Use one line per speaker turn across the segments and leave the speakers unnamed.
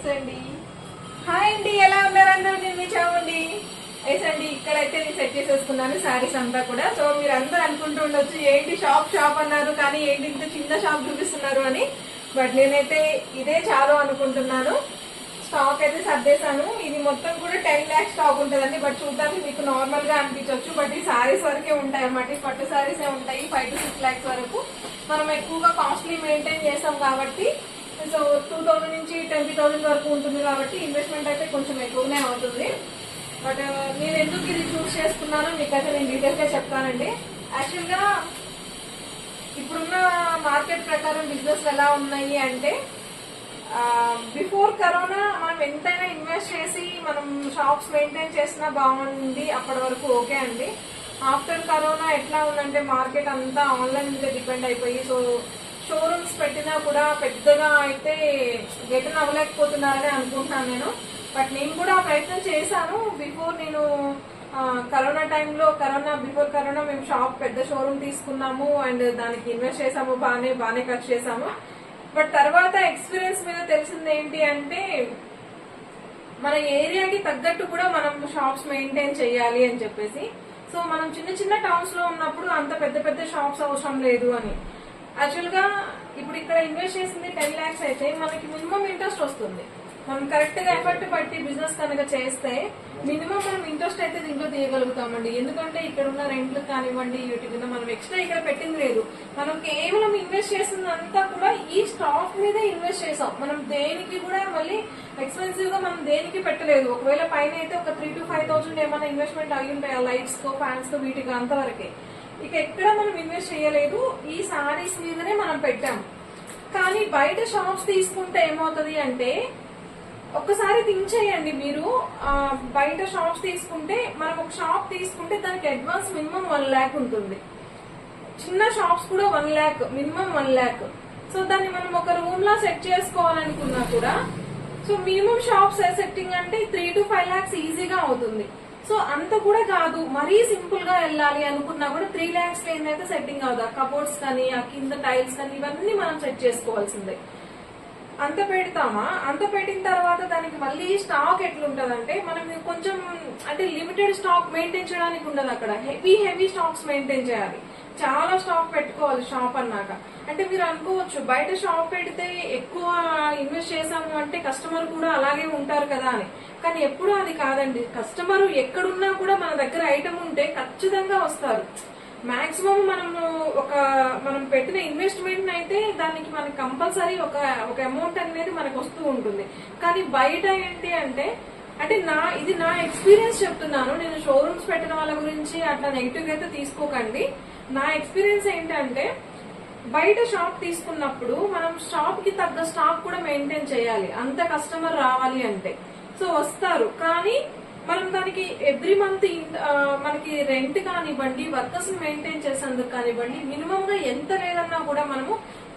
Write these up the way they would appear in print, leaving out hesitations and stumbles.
నమస్తే అండి. హాయ్ అండి, ఎలా ఉన్నారు అందరూ? నేను మీ చావండి. ఎస్ అండి, ఇక్కడైతే నేను సెట్ చేసేసుకున్నాను శారీస్ అంతా కూడా. సో మీరు అందరూ అనుకుంటూ ఉండొచ్చు ఏంటి షాప్ షాప్ అన్నారు కానీ ఏంటి ఇంత చిన్న షాప్ చూపిస్తున్నారు అని. బట్ నేనైతే ఇదే చాలు అనుకుంటున్నాను. స్టాక్ అయితే సర్దేశాను. ఇది మొత్తం కూడా 10 lakhs స్టాక్ ఉంటుందండి. బట్ చూడడానికి మీకు నార్మల్ గా అనిపించవచ్చు, బట్ ఈ శారీస్ వరకే ఉంటాయి అన్నమాట. పట్టు శారీసే ఉంటాయి 5 to 6 lakhs వరకు. మనం ఎక్కువగా కాస్ట్లీ మెయింటైన్ చేస్తాం కాబట్టి సో 2000 నుంచి 20,000 వరకు ఉంటుంది కాబట్టి ఇన్వెస్ట్మెంట్ అయితే కొంచెం ఎక్కువనే అవుతుంది. బట్ నేను ఎందుకు ఇది చూస్ చేసుకున్నానో మీకైతే నేను డీటెయిల్స్ గా చెప్తానండి. యాక్చువల్ గా ఇప్పుడున్న మార్కెట్ ప్రకారం బిజినెస్ ఎలా ఉన్నాయి అంటే, బిఫోర్ కరోనా మనం ఎంతైనా ఇన్వెస్ట్ చేసి మనం షాప్స్ మెయింటైన్ చేసినా బాగుంది, అప్పటి వరకు ఓకే అండి. ఆఫ్టర్ కరోనా ఎట్లా ఉందంటే మార్కెట్ అంతా ఆన్లైన్ మీద డిపెండ్ అయిపోయి సో షోరూమ్స్ పెట్టినా కూడా పెద్దగా అయితే గెటన్ అవ్వలేకపోతున్నారని అనుకుంటున్నాను నేను. బట్ నేను కూడా ప్రయత్నం చేశాను. బిఫోర్ నేను కరోనా టైంలో బిఫోర్ కరోనా మేము షాప్ పెద్ద షోరూమ్ తీసుకున్నాము అండ్ దానికి ఇన్వెస్ట్ చేసాము, బాగానే ఖర్చు చేసాము. బట్ తర్వాత ఎక్స్పీరియన్స్ మీద తెలిసింది ఏంటి అంటే మన ఏరియాకి తగ్గట్టు కూడా మనం షాప్స్ మెయింటైన్ చేయాలి అని చెప్పేసి. సో మనం చిన్న చిన్న టౌన్స్ లో ఉన్నప్పుడు అంత పెద్ద పెద్ద షాప్స్ అవసరం లేదు అని. యాక్చువల్ గా ఇప్పుడు ఇక్కడ ఇన్వెస్ట్ చేసింది 10 lakhs అయితే మనకి మినిమం ఇంట్రెస్ట్ వస్తుంది. మనం కరెక్ట్ గా ఎఫర్ట్ పట్టి బిజినెస్ కనుక చేస్తే మినిమం మనం ఇంట్రెస్ట్ అయితే దీంట్లో తీయగలుగుతామండి. ఎందుకంటే ఇక్కడ ఉన్న రెంట్లు కానివ్వండి వీటి కింద మనం ఎక్స్ట్రా ఇక్కడ పెట్టింది లేదు. మనం కేవలం ఇన్వెస్ట్ చేసిందంతా కూడా ఈ స్టాక్ మీదే ఇన్వెస్ట్ చేసాం. మనం దేనికి కూడా మళ్ళీ ఎక్స్పెన్సివ్ గా మనం దేనికి పెట్టలేదు. ఒకవేళ పైన అయితే ఒక 3 to 5,000 ఏమైనా ఇన్వెస్ట్మెంట్ అయి ఉంటాయి లైట్స్ కో ఫ్యాన్స్ తో వీటికి అంతవరకే. ఇక ఎక్కడ మనం ఇన్వెస్ట్ చేయలేదు, ఈ సారీస్ మీదనే మనం పెట్టాము. కానీ బయట షాప్స్ తీసుకుంటే ఏమవుతుంది అంటే ఒక్కసారి థింక్ చేయండి మీరు. బయట షాప్స్ తీసుకుంటే మనం ఒక షాప్ తీసుకుంటే దానికి అడ్వాన్స్ మినిమం 1 lakh ఉంటుంది. చిన్న షాప్స్ కూడా 1 lakh, మినిమం 1 lakh. సో దాన్ని మనం ఒక రూమ్ లా సెట్ చేసుకోవాలనుకున్నా కూడా సో మినిమం షాప్ సెట్టింగ్ అంటే 3 to 5 lakhs ఈజీగా అవుతుంది. సో అంత కూడా కాదు, మరీ సింపుల్ గా వెళ్ళాలి అనుకున్నా కూడా 3 lakhs అయితే సెట్టింగ్ అవుదా. కబోర్డ్స్ కానీ ఆ కింద టైల్స్ కానీ ఇవన్నీ మనం సెట్ చేసుకోవాల్సిందే. అంత పెడతామా, అంత పెట్టిన తర్వాత దానికి మళ్ళీ స్టాక్ ఎట్లుంటదంటే మనం కొంచెం అంటే లిమిటెడ్ స్టాక్ మెయింటైన్ చేయడానికి ఉండదు. అక్కడ హెవీ స్టాక్స్ మెయింటైన్ చేయాలి, చాలా స్టాక్ పెట్టుకోవాలి షాప్ అన్నాక. అంటే మీరు అనుకోవచ్చు బయట షాప్ పెడితే ఎక్కువ ఇన్వెస్ట్ చేసాము అంటే కస్టమర్ కూడా అలాగే ఉంటారు కదా అని. కానీ ఎప్పుడు అది కాదండి. కస్టమర్ ఎక్కడున్నా కూడా మన దగ్గర ఐటమ్ ఉంటే ఖచ్చితంగా వస్తారు. మాక్సిమం మనం పెట్టిన ఇన్వెస్ట్మెంట్ అయితే దానికి మనకి కంపల్సరీ ఒక అమౌంట్ అనేది మనకు వస్తూ ఉంటుంది. కానీ బయట ఏంటి అంటే ఇది నా ఎక్స్పీరియన్స్ చెప్తున్నాను. నేను షోరూమ్స్ పెట్టిన వాళ్ళ గురించి అట్లా నెగిటివ్ అయితే తీసుకోకండి. నా ఎక్స్పీరియన్స్ ఏంటంటే బయట షాప్ తీసుకున్నప్పుడు మనం షాప్ కి తగ్గ స్టాక్ కూడా మెయింటైన్ చేయాలి. అంత కస్టమర్ రావాలి అంటే సో వస్తారు. కానీ మనం దానికి ఎవ్రీ మంత్ మనకి రెంట్ కానివ్వండి, వర్కర్స్ మెయింటైన్ చేసేందుకు కానివ్వండి, మినిమం గా ఎంత లేదన్నా కూడా మనము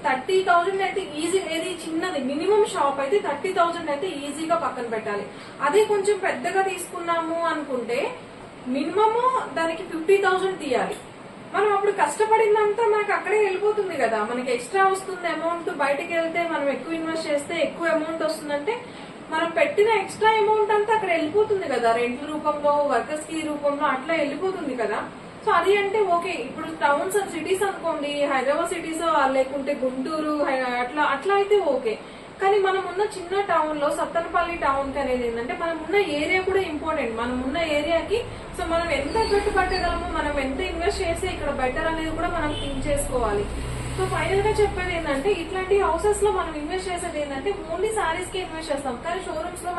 30,000 అయితే ఈజీ. ఏది చిన్నది మినిమం షాప్ అయితే 30,000 అయితే ఈజీగా పక్కన పెట్టాలి. అదే కొంచెం పెద్దగా తీసుకున్నాము అనుకుంటే మినిమము దానికి 50,000 తీయాలి. మనం అప్పుడు కష్టపడిందంతా మనకి అక్కడే వెళ్ళిపోతుంది కదా. మనకి ఎక్స్ట్రా వస్తుంది అమౌంట్. బయటకు వెళ్తే మనం ఎక్కువ ఇన్వెస్ట్ చేస్తే ఎక్కువ అమౌంట్ వస్తుందంటే మనం పెట్టిన ఎక్స్ట్రా అమౌంట్ అంతా అక్కడ వెళ్ళిపోతుంది కదా, రెంట్ రూపంలో, వర్కర్స్ కి రూపంలో అట్లా వెళ్ళిపోతుంది కదా. సో అది అంటే ఓకే. ఇప్పుడు టౌన్స్ సిటీస్ అనుకోండి, హైదరాబాద్ సిటీస్ లేకుంటే గుంటూరు అట్లా అయితే ఓకే. కానీ మనం ఉన్న చిన్న టౌన్ లో సత్తనపల్లి టౌన్ కి అనేది ఏంటంటే మనం ఉన్న ఏరియా కూడా ఇంపార్టెంట్. మనం ఉన్న ఏరియాకి సో మనం ఎంత పెట్టుబట్టగలము, మనం ఎంత ఇన్వెస్ట్ చేస్తే ఇక్కడ బెటర్ అనేది కూడా మనం థింక్ చేసుకోవాలి. సో ఫైనల్ గా చెప్పేది ఏంటంటే ఇట్లాంటి హౌసెస్ లో మనం ఇన్వెస్ట్ చేసేది ఏంటంటే ఓన్లీ సారీస్ కి ఇన్వెస్ట్ చేస్తాం. కానీ షోరూమ్స్ లో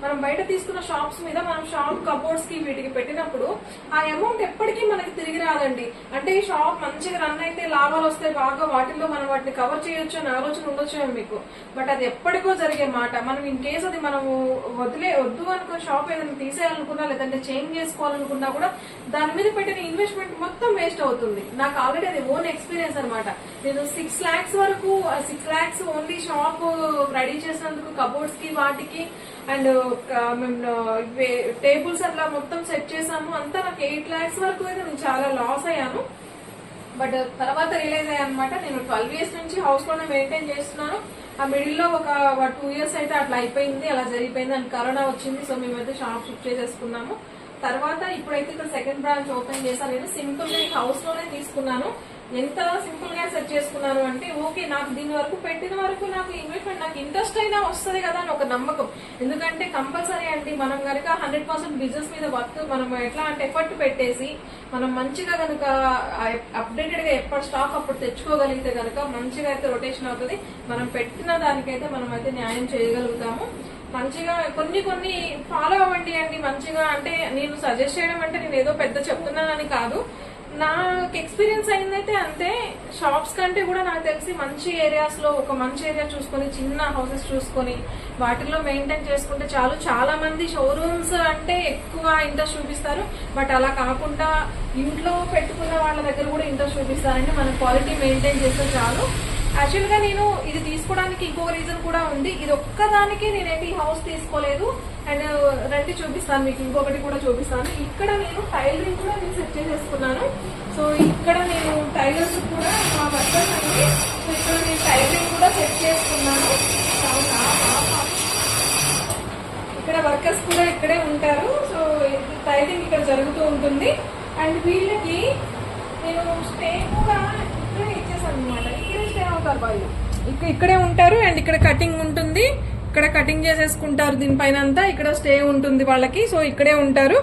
మనం బయట తీసుకున్న షాప్స్ మీద మనం షాప్ కబోర్డ్స్ కి వీటికి పెట్టినప్పుడు ఆ అమౌంట్ ఎప్పటికీ మనకి తిరిగి రాదండి. అంటే ఈ షాప్ మంచిగా రన్ అయితే లాభాలు వస్తాయి బాగా, వాటిల్లో మనం వాటిని కవర్ చేయొచ్చు అని ఆలోచన ఉండొచ్చు మీకు. బట్ అది ఎప్పటికో జరిగే మాట. మనం ఇన్ కేసు అది మనం వద్దు అనుకున్న షాప్ ఏదైనా తీసేయాలనుకున్నా లేదంటే చేంజ్ చేసుకోవాలనుకున్నా కూడా దాని మీద పెట్టిన ఇన్వెస్ట్మెంట్ మొత్తం వేస్ట్ అవుతుంది. నాకు ఆల్రెడీ అది ఓన్ ఎక్స్పీరియన్స్ అనమాట. నేను 6 lakhs వరకు 6 lakhs ఓన్లీ షాప్ రెడీ చేసినందుకు కబోర్డ్స్ కి వాటికి అండ్ టేబుల్స్ అట్లా మొత్తం సెట్ చేసాము. అంతా నాకు 8 lakhs వరకు అయితే నేను చాలా లాస్ అయ్యాను. బట్ తర్వాత రియలైజ్ అయ్యా అనమాట, నేను 12 years నుంచి హౌస్ లోనే మెయింటైన్ చేస్తున్నాను. ఆ మిడిల్ లో ఒక 2 years అయితే అట్లా అయిపోయింది, అలా జరిగిపోయింది. అండ్ కరోనా వచ్చింది, సో మేమైతే షాప్ షిఫ్ట్ చేసేసుకున్నాము. తర్వాత ఇప్పుడైతే ఇక్కడ సెకండ్ బ్రాంచ్ ఓపెన్ చేశాను. నేను సింపుల్ గా హౌస్ లోనే తీసుకున్నాను. ఎంత సింపుల్ గా సెట్ చేసుకున్నాను అంటే, ఓకే నాకు దీని వరకు పెట్టిన వరకు నాకు ఇన్వెస్ట్మెంట్ నాకు ఇంట్రెస్ట్ అయినా వస్తుంది కదా అని ఒక నమ్మకం. ఎందుకంటే కంపల్సరీ అండి, మనం కనుక 100% బిజినెస్ మీద వర్క్ మనం ఎట్లా అంటే ఎఫర్ట్ పెట్టేసి మనం మంచిగా కనుక అప్డేటెడ్ గా ఎప్పటి స్టాక్ అప్పుడు తెచ్చుకోగలిగితే కనుక మంచిగా అయితే రొటేషన్ అవుతుంది. మనం పెట్టిన దానికైతే మనం అయితే న్యాయం చేయగలుగుతాము. మంచిగా కొన్ని ఫాలో అవ్వండి అండి. మంచిగా అంటే నేను సజెస్ట్ చేయడం అంటే నేను ఏదో పెద్ద చెప్తున్నానని కాదు, నాకు ఎక్స్పీరియన్స్ అయిందైతే అంతే. షాప్స్ కంటే కూడా నాకు తెలిసి మంచి ఏరియాస్ లో ఒక మంచి ఏరియా చూసుకొని చిన్న హౌసెస్ చూసుకొని వాటిల్లో మెయింటైన్ చేసుకుంటే చాలు. చాలా మంది షోరూమ్స్ అంటే ఎక్కువ ఇంట్రెస్ట్ చూపిస్తారు, బట్ అలా కాకుండా ఇంట్లో పెట్టుకున్న వాళ్ళ దగ్గర కూడా ఇంట్రెస్ట్ చూపిస్తారంటే మనం క్వాలిటీ మెయింటైన్ చేస్తే చాలు. యాక్చువల్ గా నేను ఇది తీసుకోవడానికి ఇంకొక రీజన్ కూడా ఉంది. ఇది ఒక్కదానికి నేనైతే ఈ హౌస్ తీసుకోలేదు. అండ్ రండి చూపిస్తాను మీకు, ఇంకొకటి కూడా చూపిస్తాను. ఇక్కడ నేను టైలరింగ్ కూడా నేను సెట్ చేసేసుకున్నాను. సో ఇక్కడ నేను టైలర్స్ కూడా మా వర్కర్స్ అండి, సో ఇక్కడ నేను టైలరింగ్ కూడా సెట్ చేసుకున్నాను. ఇక్కడ వర్కర్స్ కూడా ఇక్కడే ఉంటారు. సో టైలరింగ్ ఇక్కడ జరుగుతూ ఉంటుంది. అండ్ వీళ్ళకి నేను స్టే కూడా ఇక్కడే ఇచ్చేసాను అనమాట. ఇక్కడే స్టే అవుతారు వాళ్ళు, ఇక్కడే ఉంటారు. అండ్ ఇక్కడ కటింగ్ ఉంటుంది, ఇక్కడ కటింగ్ చేసేసుకుంటారు. దీనిపైన అంతా ఇక్కడ స్టే ఉంటుంది వాళ్ళకి. సో ఇక్కడే ఉంటారు.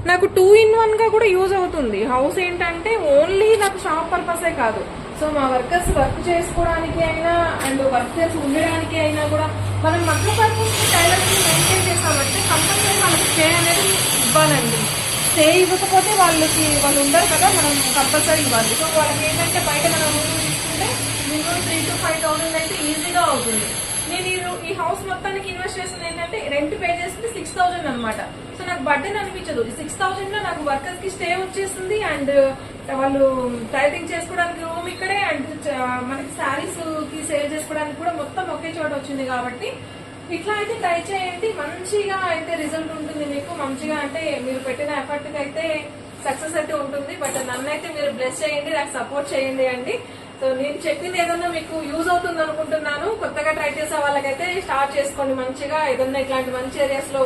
నాకు 2-in-1 గా కూడా యూజ్ అవుతుంది. హౌస్ ఏంటంటే ఓన్లీ నాకు షాప్ పర్పసే కాదు, సో మా వర్కర్స్ వర్క్ చేసుకోవడానికి అయినా అండ్ వర్కర్స్ ఉండడానికి అయినా కూడా మనం మధ్య పర్పస్ టైలర్స్ మెయింటైన్ చేస్తామంటే కంపల్సరీ మనకి స్టే అనేది ఇవ్వాలండి. స్టే ఇవ్వకపోతే వాళ్ళు ఉండరు కదా, మనం కంపల్సరీ ఇవ్వాలి. సో వాళ్ళకి ఏంటంటే బయట మనం రూమ్ తీసుకుంటే మినిమం 3,000 to 5,000 అయితే ఈజీగా అవుతుంది. నేను ఈ హౌస్ మొత్తానికి ఇన్వెస్ట్ చేసింది ఏంటంటే రెంట్ పే చేసింది 6,000 అనమాట. సో నాకు బర్డెన్ అనిపించదు. 6,000 లో నాకు వర్కర్స్ కి స్టే వచ్చేస్తుంది అండ్ వాళ్ళు టైలరింగ్ చేసుకోవడానికి రూమ్ ఇక్కడే అండ్ మనకి శారీస్ కి సేల్ చేసుకోవడానికి కూడా మొత్తం ఒకే చోట వచ్చింది. కాబట్టి ఇట్లా అయితే ట్రై చేయండి, మంచిగా అయితే రిజల్ట్ ఉంటుంది మీకు. మంచిగా అంటే మీరు పెట్టిన ఎఫర్ట్ కి అయితే సక్సెస్ అయితే ఉంటుంది. బట్ నన్నైతే మీరు బ్లెస్ చేయండి, నాకు సపోర్ట్ చేయండి అండి. సో నేను చెప్పింది ఏదన్నా మీకు యూజ్ అవుతుంది అనుకుంటున్నాను. కొత్తగా ట్రై చేసే వాళ్ళకైతే స్టార్ట్ చేసుకోండి మంచిగా. ఏదన్నా ఇట్లాంటి మంచి ఏరియాస్ లో,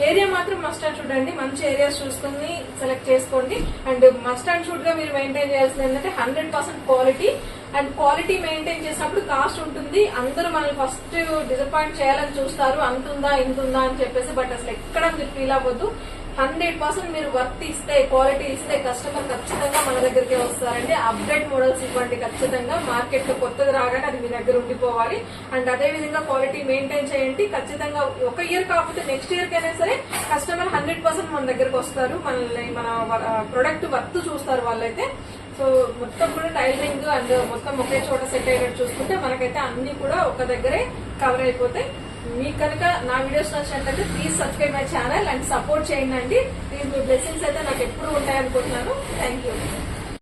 ఏరియా మాత్రం మస్ట్ అండ్ షుడ్ అండి, మంచి ఏరియాస్ చూసుకుని సెలెక్ట్ చేసుకోండి. అండ్ మస్ట్ అండ్ షుడ్ గా మీరు మెయింటైన్ చేయాల్సింది ఏంటంటే 100% క్వాలిటీ. అండ్ క్వాలిటీ మెయింటైన్ చేసినప్పుడు కాస్ట్ ఉంటుంది. అందరూ మనల్ని ఫస్ట్ డిసప్పాయింట్ చేయాలని చూస్తారు, అంతుందా ఇంతుందా అని చెప్పేసి. బట్ అసలు ఎక్కడ మీరు ఫీల్ అవ్వద్దు. 100% మీరు వర్క్ ఇస్తే, క్వాలిటీ ఇస్తే కస్టమర్ ఖచ్చితంగా మన దగ్గరికి వస్తారండి. అప్డేట్ మోడల్స్ ఇవ్వండి ఖచ్చితంగా. మార్కెట్ లో కొత్తది రాగానే అది మీ దగ్గర ఉండిపోవాలి. అండ్ అదే విధంగా క్వాలిటీ మెయింటైన్ చేయండి ఖచ్చితంగా. ఒక ఇయర్ కాకపోతే నెక్స్ట్ ఇయర్ కైనా సరే కస్టమర్ 100% మన దగ్గరకు వస్తారు. మనల్ని మన ప్రొడక్ట్ వర్త్ చూస్తారు వాళ్ళైతే. సో మొత్తం కూడా టైలరింగ్ అండ్ మొత్తం ఒకే చోట సెట్ అయ్యేటట్టు చూసుకుంటే మనకైతే అన్ని కూడా ఒక దగ్గరే కవర్ అయిపోతాయి. మీకు కనుక నా వీడియోస్ నచ్చినట్లయితే please subscribe my channel and support చేయండి అండి. ప్లీజ్ మీ బ్లెస్సింగ్స్ అయితే నాకు ఎప్పుడు ఉంటాయనుకుంటున్నాను. Thank you.